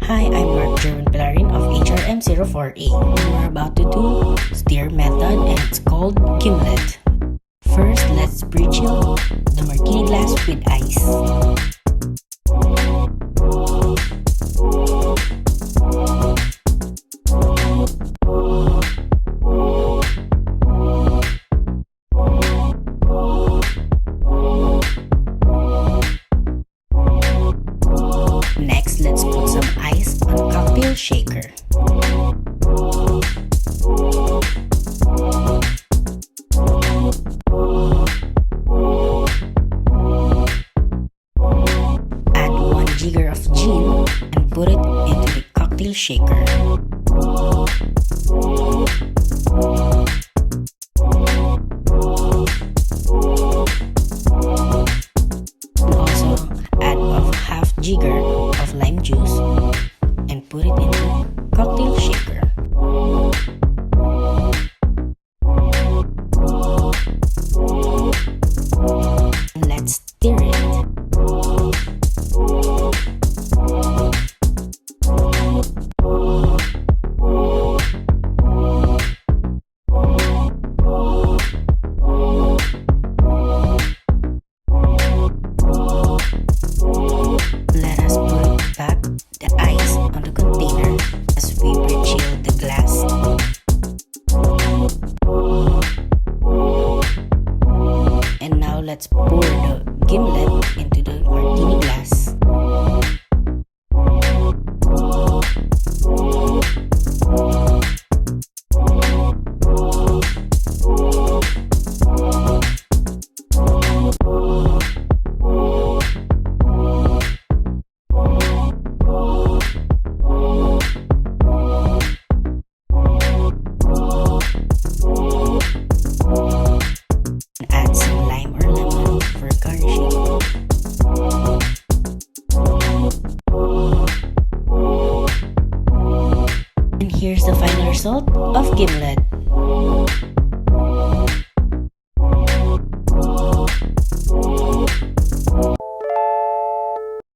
Hi, I'm Mark Jerwin Pilarin of HRM04A. We're about to do stir method and it's called Gimlet. First, let's pre-chill the martini glass with ice. Next, let's put some ice on a cocktail shaker. Add 1 jigger of gin and put it into the cocktail shaker. Also, add half jigger of lime juice and put it into cocktail shaker. Let's stir it. Let us put back the ice on the container as we pre-chill the glass. And now let's pour the gimlet into the martini glass. Add some lime or lemon for garnishing. And here's the final result of Gimlet.